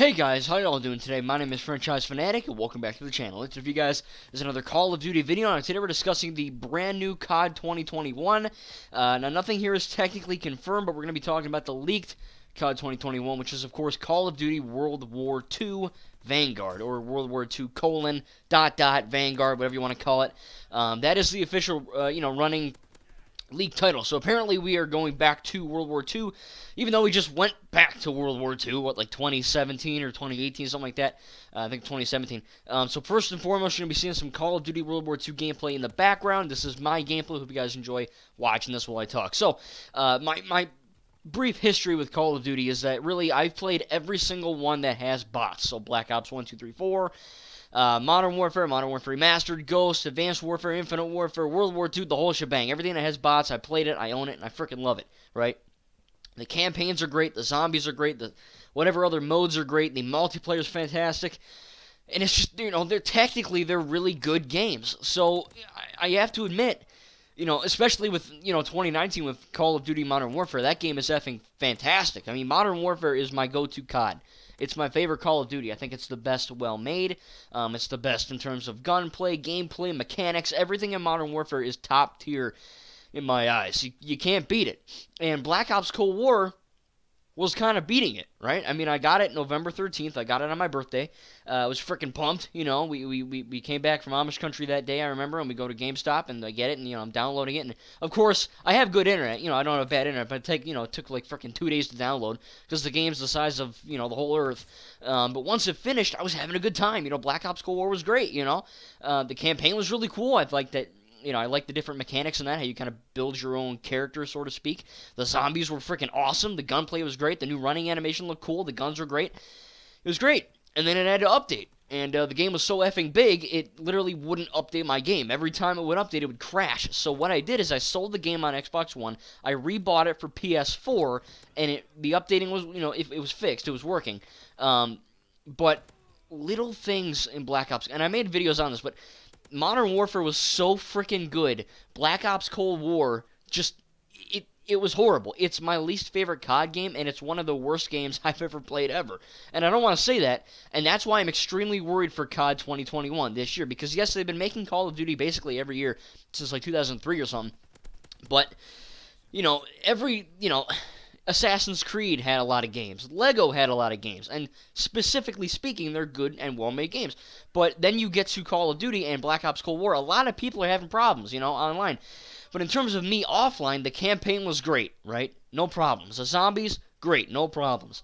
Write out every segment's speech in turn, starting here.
Hey guys, how y'all doing today? My name is Franchise Fanatic, and welcome back to the channel. It's for you guys is another Call of Duty video, and today we're discussing the brand new COD 2021. Now, nothing here is technically confirmed, but we're going to be talking about the leaked COD 2021, which is, of course, Call of Duty World War II Vanguard, or World War II : Vanguard, whatever you want to call it. That is the official, running league title. So apparently we are going back to World War II, even though we just went back to World War II, like 2017 or 2018, something like that. I think 2017. So first and foremost, you're going to be seeing some Call of Duty World War II gameplay in the background. This is my gameplay. Hope you guys enjoy watching this while I talk. So, my brief history with Call of Duty is that really I've played every single one that has bots. So Black Ops 1, 2, 3, 4, Modern Warfare Remastered, Ghost, Advanced Warfare, Infinite Warfare, World War II, the whole shebang. Everything that has bots, I played it, I own it, and I freaking love it, right? The campaigns are great, the zombies are great, the whatever other modes are great, the multiplayer is fantastic, and it's just, they're really good games. So, I have to admit, especially with, 2019 with Call of Duty Modern Warfare, that game is effing fantastic. I mean, Modern Warfare is my go-to COD. It's my favorite Call of Duty. I think it's the best well-made. It's the best in terms of gunplay, gameplay, mechanics. Everything in Modern Warfare is top tier in my eyes. You can't beat it. And Black Ops Cold War was kind of beating it, right? I mean, I got it November 13th. I got it on my birthday. I was freaking pumped, We came back from Amish country that day, I remember, and we go to GameStop, and I get it, and, I'm downloading it. And, of course, I have good internet. I don't have bad internet, but it took, like, freaking 2 days to download because the game's the size of, the whole Earth. But once it finished, I was having a good time. Black Ops Cold War was great, The campaign was really cool. I liked that. I like the different mechanics in that, how you kind of build your own character, so to speak. The zombies were freaking awesome. The gunplay was great. The new running animation looked cool. The guns were great. It was great. And then it had to update. And the game was so effing big, it literally wouldn't update my game. Every time it would update, it would crash. So what I did is I sold the game on Xbox One. I rebought it for PS4, and the updating was, it was fixed. It was working. But little things in Black Ops, and I made videos on this, but Modern Warfare was so freaking good. Black Ops Cold War, it was horrible. It's my least favorite COD game, and it's one of the worst games I've ever played ever. And I don't want to say that, and that's why I'm extremely worried for COD 2021 this year. Because, yes, they've been making Call of Duty basically every year since, like, 2003 or something. But, Assassin's Creed had a lot of games. Lego had a lot of games. And specifically speaking, they're good and well-made games. But then you get to Call of Duty and Black Ops Cold War, a lot of people are having problems, online. But in terms of me offline, the campaign was great, right? No problems. The zombies, great, no problems.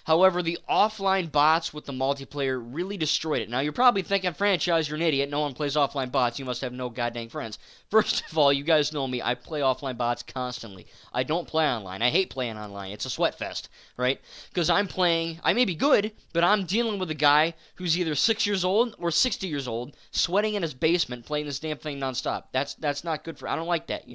However, the offline bots with the multiplayer really destroyed it. Now, you're probably thinking, Franchise, you're an idiot. No one plays offline bots. You must have no goddamn friends. First of all, you guys know me. I play offline bots constantly. I don't play online. I hate playing online. It's a sweat fest, right? Because I may be good, but I'm dealing with a guy who's either 6 years old or 60 years old, sweating in his basement, playing this damn thing nonstop. That's not good I don't like that,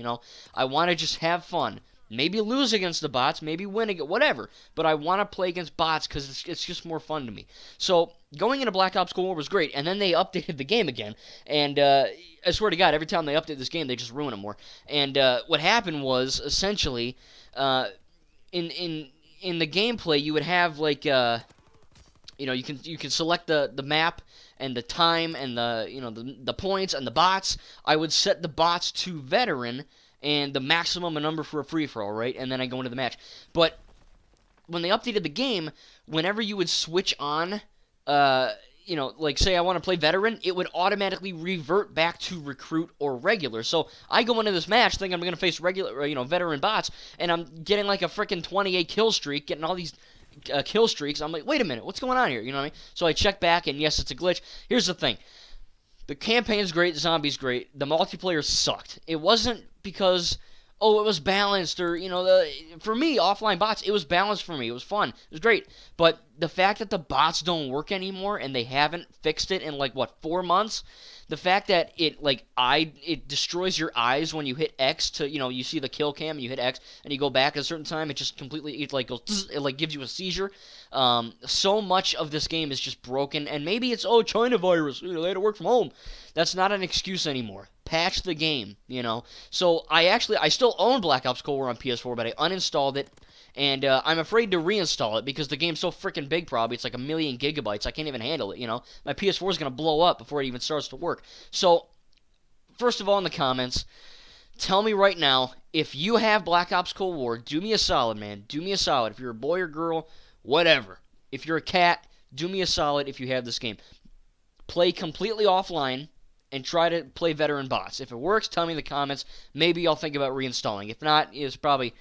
I want to just have fun. Maybe lose against the bots, maybe win against, whatever. But I want to play against bots because it's just more fun to me. So, going into Black Ops Cold War was great, and then they updated the game again. And I swear to God, every time they update this game, they just ruin it more. And what happened was, essentially, in the gameplay, you would have, like, you can select the map and the time and the points and the bots. I would set the bots to veteran and the maximum number for a free-for-all, right? And then I go into the match. But when they updated the game, whenever you would switch on, like say I want to play veteran, it would automatically revert back to recruit or regular. So I go into this match thinking I'm going to face regular, veteran bots, and I'm getting like a freaking 28 kill streak, getting all these kill streaks. I'm like, wait a minute, what's going on here? You know what I mean? So I check back, and yes, it's a glitch. Here's the thing. The campaign's great, zombies great. The multiplayer sucked. It wasn't because, it was balanced or, for me, offline bots, it was balanced for me. It was fun. It was great. But the fact that the bots don't work anymore and they haven't fixed it in, 4 months, the fact that it destroys your eyes when you hit X to, you see the kill cam and you hit X and you go back at a certain time, it just completely, goes, it gives you a seizure. So much of this game is just broken, and maybe it's, China virus, they had to work from home. That's not an excuse anymore. Patch the game, So I still own Black Ops Cold War on PS4, but I uninstalled it, And I'm afraid to reinstall it because the game's so freaking big. Probably it's like 1,000,000 GB. I can't even handle it. My PS4 is gonna blow up before it even starts to work. So first of all, in the comments, tell me right now, if you have Black Ops Cold War, do me a solid, man. Do me a solid. If you're a boy or girl, whatever. If you're a cat, do me a solid if you have this game. Play completely offline and try to play veteran bots. If it works, tell me in the comments. Maybe I'll think about reinstalling. If not, it's probably,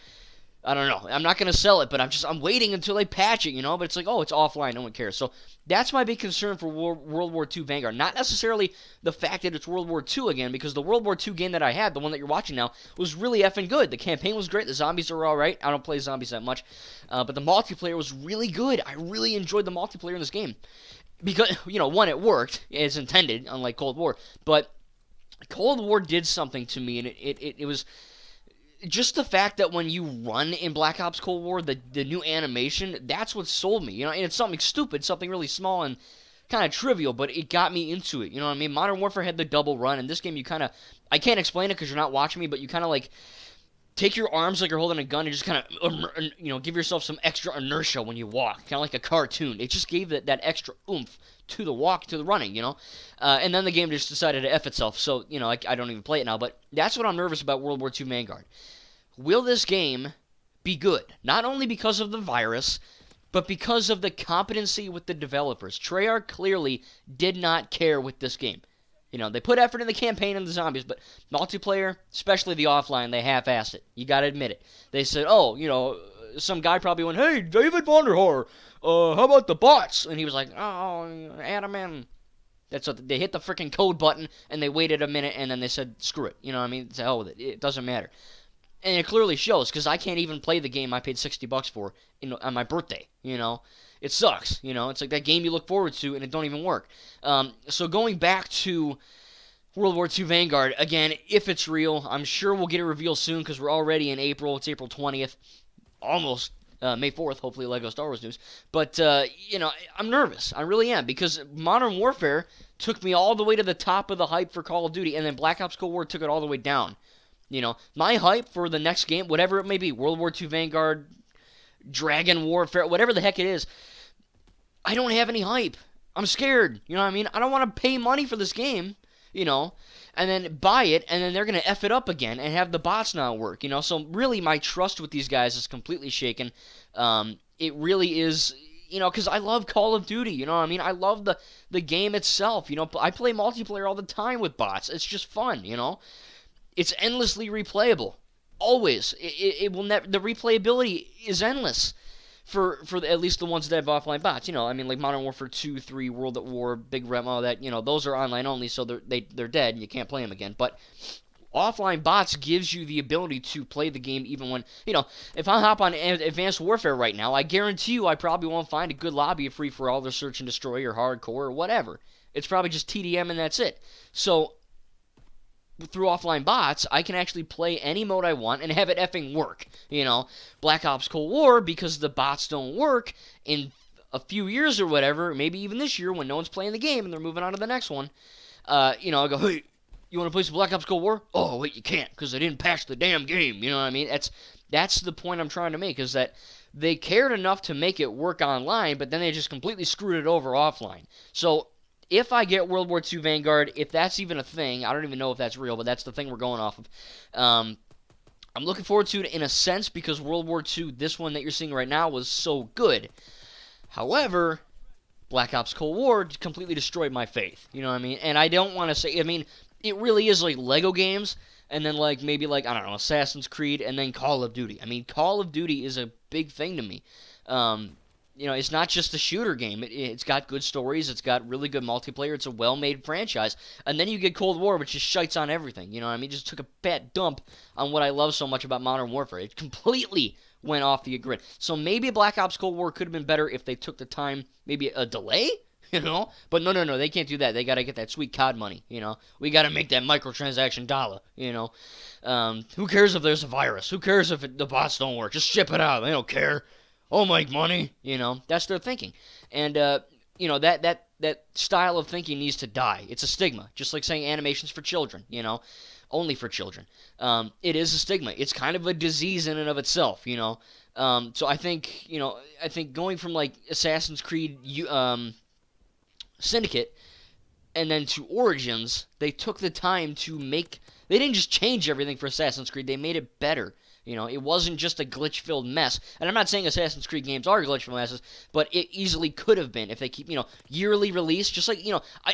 I don't know. I'm not going to sell it, but I'm waiting until they patch it, But it's like, oh, it's offline. No one cares. So that's my big concern for World War II Vanguard. Not necessarily the fact that it's World War II again, because the World War II game that I had, the one that you're watching now, was really effing good. The campaign was great. The zombies are all right. I don't play zombies that much. But the multiplayer was really good. I really enjoyed the multiplayer in this game. Because, one, it worked as intended, unlike Cold War. But Cold War did something to me, and it was just the fact that when you run in Black Ops Cold War, the new animation, that's what sold me. And it's something stupid, something really small and kind of trivial, but it got me into it. You know what I mean? Modern Warfare had the double run, and this game you kind of, I can't explain it because you're not watching me, but you kind of like take your arms like you're holding a gun and just kind of, give yourself some extra inertia when you walk, kind of like a cartoon. It just gave that extra oomph to the walk, to the running, and then the game just decided to F itself, so, I don't even play it now, but that's what I'm nervous about World War II Vanguard. Will this game be good? Not only because of the virus, but because of the competency with the developers. Treyarch clearly did not care with this game. They put effort in the campaign and the zombies, but multiplayer, especially the offline, they half-assed it. You gotta admit it. They said, some guy probably went, hey, David Vangaurd, how about the bots? And he was like, oh, add them in. That's what they hit the freaking code button, and they waited a minute, and then they said, screw it. You know what I mean? To hell with it. It doesn't matter. And it clearly shows, because I can't even play the game I paid $60 for on my birthday, It sucks, It's like that game you look forward to, and it don't even work. So going back to World War II Vanguard, again, if it's real, I'm sure we'll get a reveal soon, because we're already in April. It's April 20th. Almost May 4th, hopefully Lego Star Wars news. But, I'm nervous. I really am, because Modern Warfare took me all the way to the top of the hype for Call of Duty, and then Black Ops Cold War took it all the way down. My hype for the next game, whatever it may be, World War II Vanguard, Dragon Warfare, whatever the heck it is, I don't have any hype. I'm scared, you know what I mean? I don't want to pay money for this game, and then buy it, and then they're going to F it up again and have the bots not work, So really my trust with these guys is completely shaken. It really is, because I love Call of Duty, you know what I mean? I love the game itself, I play multiplayer all the time with bots. It's just fun, It's endlessly replayable. Always. It will never. The replayability is endless for at least the ones that have offline bots. Like Modern Warfare 2, 3, World at War, Big Remo, that, those are online only, so they're dead and you can't play them again. But offline bots gives you the ability to play the game even when, if I hop on Advanced Warfare right now, I guarantee you I probably won't find a good lobby of free-for-all or search and destroy or hardcore or whatever. It's probably just TDM and that's it. So through offline bots, I can actually play any mode I want and have it effing work. Black Ops Cold War, because the bots don't work, in a few years or whatever, maybe even this year when no one's playing the game and they're moving on to the next one, I go, hey, you want to play some Black Ops Cold War? Oh, wait, you can't, because they didn't patch the damn game. You know what I mean? That's the point I'm trying to make, is that they cared enough to make it work online, but then they just completely screwed it over offline. So if I get World War II Vanguard, if that's even a thing, I don't even know if that's real, but that's the thing we're going off of. I'm looking forward to it in a sense because World War II, this one that you're seeing right now, was so good. However, Black Ops Cold War completely destroyed my faith. You know what I mean? And I don't want to say, it really is like Lego games, and then maybe I don't know, Assassin's Creed, and then Call of Duty. Call of Duty is a big thing to me. It's not just a shooter game. It's got good stories. It's got really good multiplayer. It's a well-made franchise. And then you get Cold War, which just shites on everything. Just took a fat dump on what I love so much about Modern Warfare. It completely went off the grid. So maybe Black Ops Cold War could have been better if they took the time, maybe a delay, But no, they can't do that. They got to get that sweet COD money, We got to make that microtransaction dollar, Who cares if there's a virus? Who cares if the bots don't work? Just ship it out. They don't care. Oh, make money, that's their thinking. And, that style of thinking needs to die. It's a stigma, just like saying animation's for children, only for children. It is a stigma. It's kind of a disease in and of itself, So I think, I think going from like Assassin's Creed Syndicate and then to Origins, they took the time to make. They didn't just change everything for Assassin's Creed, they made it better. It wasn't just a glitch-filled mess. And I'm not saying Assassin's Creed games are glitch-filled messes, but it easily could have been if they keep, yearly release. Just like,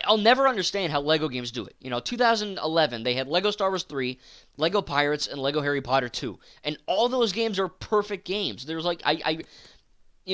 I'll never understand how Lego games do it. 2011, they had Lego Star Wars 3, Lego Pirates, and Lego Harry Potter 2. And all those games are perfect games. There's like,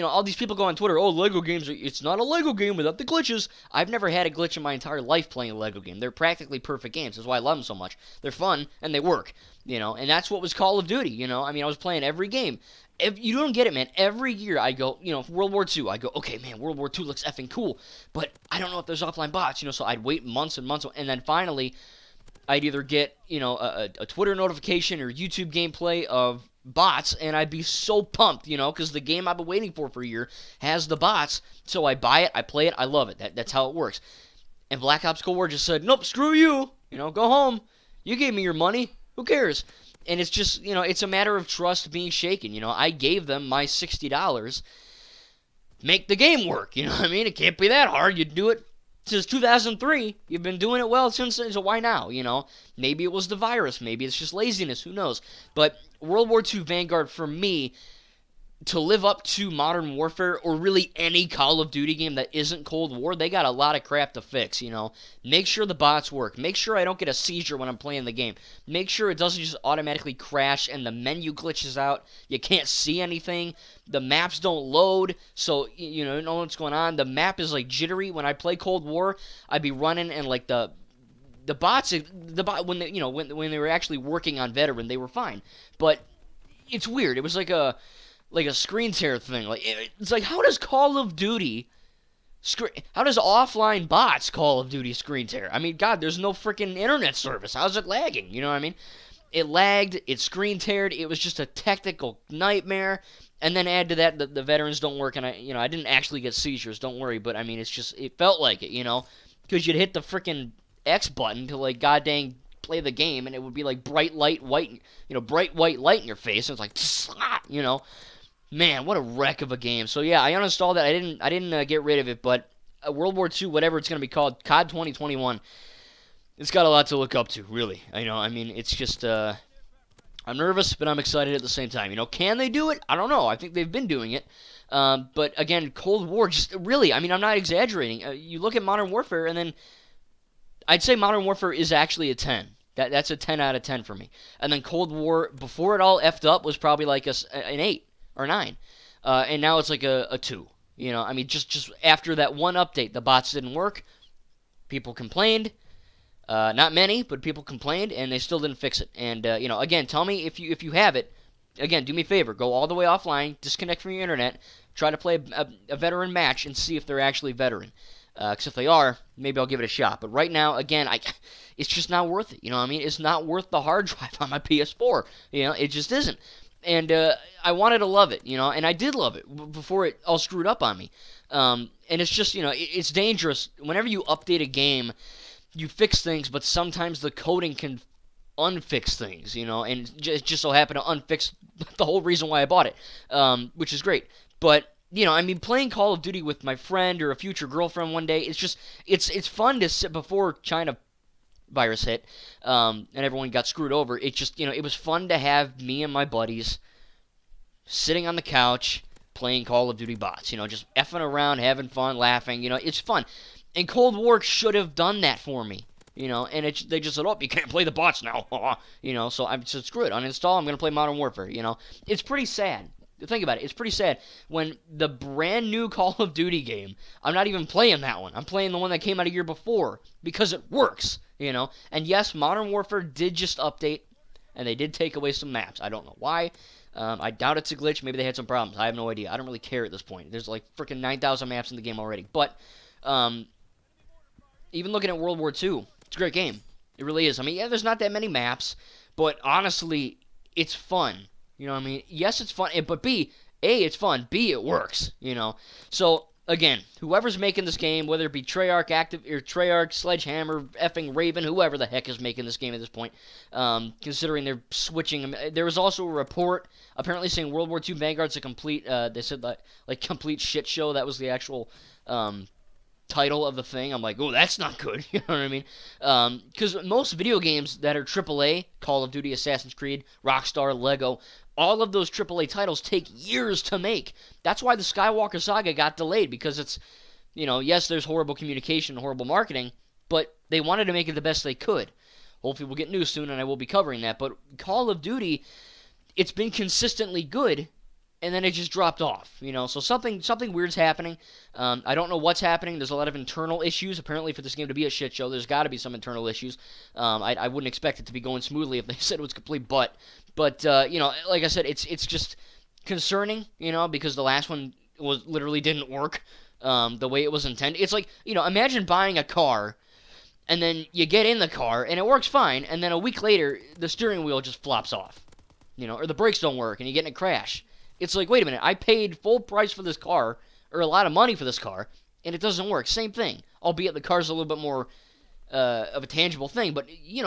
all these people go on Twitter, oh, Lego games, it's not a Lego game without the glitches. I've never had a glitch in my entire life playing a Lego game. They're practically perfect games. That's why I love them so much. They're fun, and they work, and that's what was Call of Duty, I was playing every game. If you don't get it, man, every year I go, World War II, I go, okay, man, World War II looks effing cool, but I don't know if there's offline bots, so I'd wait months and months, and then finally, I'd either get, a Twitter notification or YouTube gameplay of bots, and I'd be so pumped, because the game I've been waiting for a year has the bots, so I buy it, I play it, I love it. That's how it works. And Black Ops Cold War just said, nope, screw you, go home. You gave me your money. Who cares? And it's just, it's a matter of trust being shaken. I gave them my $60. Make the game work, what I mean? It can't be that hard. You do it since 2003. You've been doing it well since then, so why now, Maybe it was the virus. Maybe it's just laziness. Who knows? But World War II Vanguard, for me, to live up to Modern Warfare, or really any Call of Duty game that isn't Cold War, they got a lot of crap to fix, Make sure the bots work. Make sure I don't get a seizure when I'm playing the game. Make sure it doesn't just automatically crash and the menu glitches out. You can't see anything. The maps don't load, so you know what's going on. The map is like jittery. When I play Cold War, I'd be running and like the bots, when they, when they were actually working on Veteran, they were fine. But it's weird. It was like a screen tear thing. It's like, how does Call of Duty how does offline bots Call of Duty screen tear? I mean, God, there's no freaking internet service. How's it lagging? You know what I mean? It lagged. It screen teared. It was just a technical nightmare. And then add to that, the veterans don't work, and I didn't actually get seizures. Don't worry, but I mean, it felt like it, because you'd hit the freaking X button to like goddamn play the game, and it would be like bright white light in your face. And it's like, Man, what a wreck of a game. So yeah, I uninstalled it. I didn't get rid of it, but World War II, whatever it's gonna be called, COD 2021. It's got a lot to look up to, really. I mean, it's just I'm nervous, but I'm excited at the same time. Can they do it? I don't know. I think they've been doing it. But again, Cold War, just really, I mean, I'm not exaggerating. You look at Modern Warfare, and then I'd say Modern Warfare is actually a 10. That's a 10 out of 10 for me. And then Cold War, before it all effed up, was probably like an 8 or 9. And now it's like a 2. I mean, just after that one update, the bots didn't work. People complained. Not many, but people complained, and they still didn't fix it. And, again, tell me if you have it. Again, do me a favor. Go all the way offline, disconnect from your internet, try to play a veteran match, and see if they're actually veteran. Because if they are, maybe I'll give it a shot. But right now, again, it's just not worth it. I mean? It's not worth the hard drive on my PS4. It just isn't. And I wanted to love it, and I did love it before it all screwed up on me. And it's just, it's dangerous. Whenever you update a game, you fix things, but sometimes the coding can unfix things, and it just so happened to unfix the whole reason why I bought it, which is great. But, I mean, playing Call of Duty with my friend or a future girlfriend one day, it's fun to sit before China virus hit, and everyone got screwed over. It just, it was fun to have me and my buddies sitting on the couch playing Call of Duty bots, just effing around, having fun, laughing, it's fun. And Cold War should have done that for me, and they just said, oh, you can't play the bots now, so I said, screw it, uninstall, I'm going to play Modern Warfare, It's pretty sad. Think about it. It's pretty sad when the brand new Call of Duty game, I'm not even playing that one. I'm playing the one that came out a year before because it works, And yes, Modern Warfare did just update, and they did take away some maps. I don't know why. I doubt it's a glitch. Maybe they had some problems. I have no idea. I don't really care at this point. There's like freaking 9,000 maps in the game already. But even looking at World War II, it's a great game. It really is. I mean, yeah, there's not that many maps, but honestly, it's fun. You know what I mean? Yes, it's fun, but A, it's fun. B, it works, So again, whoever's making this game, whether it be Treyarch, Treyarch, Sledgehammer, effing Raven, whoever the heck is making this game at this point, considering they're switching. There was also a report apparently saying World War II Vanguard's a complete. They said that like complete shit show. That was the actual title of the thing. I'm like, oh, that's not good. You know what I mean? Because most video games that are AAA, Call of Duty, Assassin's Creed, Rockstar, Lego, all of those AAA titles take years to make. That's why the Skywalker Saga got delayed, because it's, yes, there's horrible communication and horrible marketing, but they wanted to make it the best they could. Hopefully we'll get news soon, and I will be covering that. But Call of Duty, it's been consistently good, and then it just dropped off, So something weird's happening. I don't know what's happening. There's a lot of internal issues. Apparently, for this game to be a shit show, there's got to be some internal issues. I wouldn't expect it to be going smoothly if they said it was complete butt. But like I said, it's just concerning, because the last one literally didn't work the way it was intended. It's like, imagine buying a car, and then you get in the car and it works fine, and then a week later the steering wheel just flops off, or the brakes don't work and you get in a crash. It's like, wait a minute, I paid full price for this car, or a lot of money for this car, and it doesn't work. Same thing, albeit the car's a little bit more of a tangible thing. But you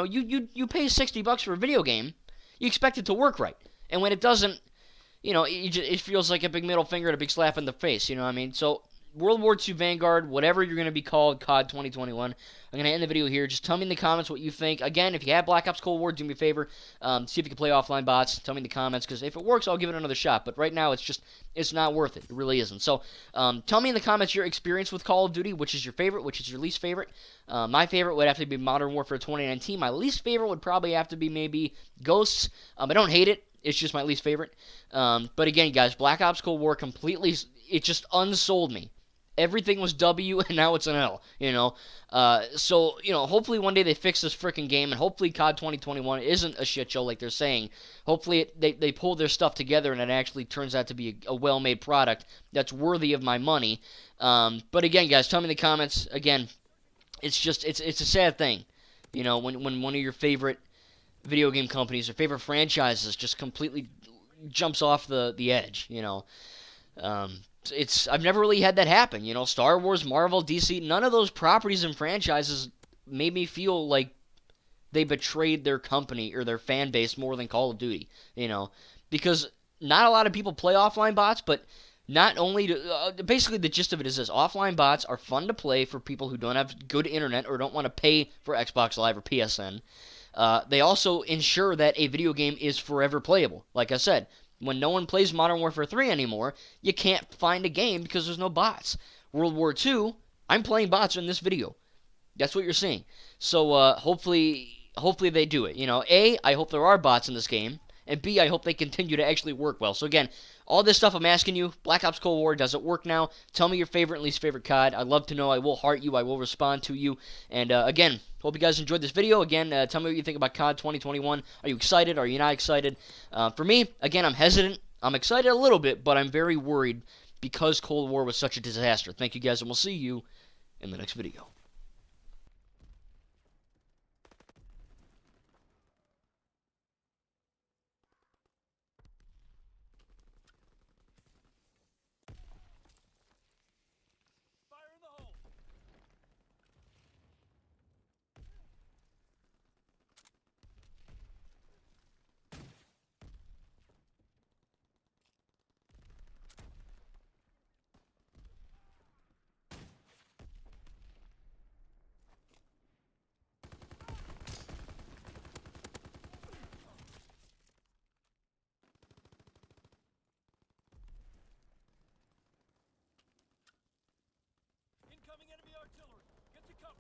pay $60 for a video game, you expect it to work right, and when it doesn't, it feels like a big middle finger and a big slap in the face. You know what I mean? So World War II Vanguard, whatever you're going to be called, COD 2021. I'm going to end the video here. Just tell me in the comments what you think. Again, if you have Black Ops Cold War, do me a favor. See if you can play offline bots. Tell me in the comments, because if it works, I'll give it another shot. But right now, it's not worth it. It really isn't. So tell me in the comments your experience with Call of Duty. Which is your favorite? Which is your least favorite? My favorite would have to be Modern Warfare 2019. My least favorite would probably have to be maybe Ghosts. I don't hate it. It's just my least favorite. But again, guys, Black Ops Cold War completely, it just unsold me. Everything was W, and now it's an L, So, hopefully one day they fix this freaking game, and hopefully COD 2021 isn't a shit show like they're saying. Hopefully they pull their stuff together, and it actually turns out to be a well-made product that's worthy of my money. But again, guys, tell me in the comments. Again, it's a sad thing, when one of your favorite video game companies or favorite franchises just completely jumps off the edge, I've never really had that happen, Star Wars, Marvel, DC, none of those properties and franchises made me feel like they betrayed their company or their fan base more than Call of Duty, because not a lot of people play offline bots, but not only basically the gist of it is this: offline bots are fun to play for people who don't have good internet or don't want to pay for Xbox Live or PSN. They also ensure that a video game is forever playable. Like I said, when no one plays Modern Warfare 3 anymore, you can't find a game because there's no bots. World War II, I'm playing bots in this video. That's what you're seeing. So hopefully they do it. A, I hope there are bots in this game, and B, I hope they continue to actually work well. So again, all this stuff I'm asking you, Black Ops Cold War, does it work now? Tell me your favorite and least favorite COD. I'd love to know. I will heart you. I will respond to you. And again, hope you guys enjoyed this video. Again, tell me what you think about COD 2021. Are you excited? Are you not excited? For me, again, I'm hesitant. I'm excited a little bit, but I'm very worried because Cold War was such a disaster. Thank you guys, and we'll see you in the next video. Fire in the hole! Incoming enemy artillery! Get to cover!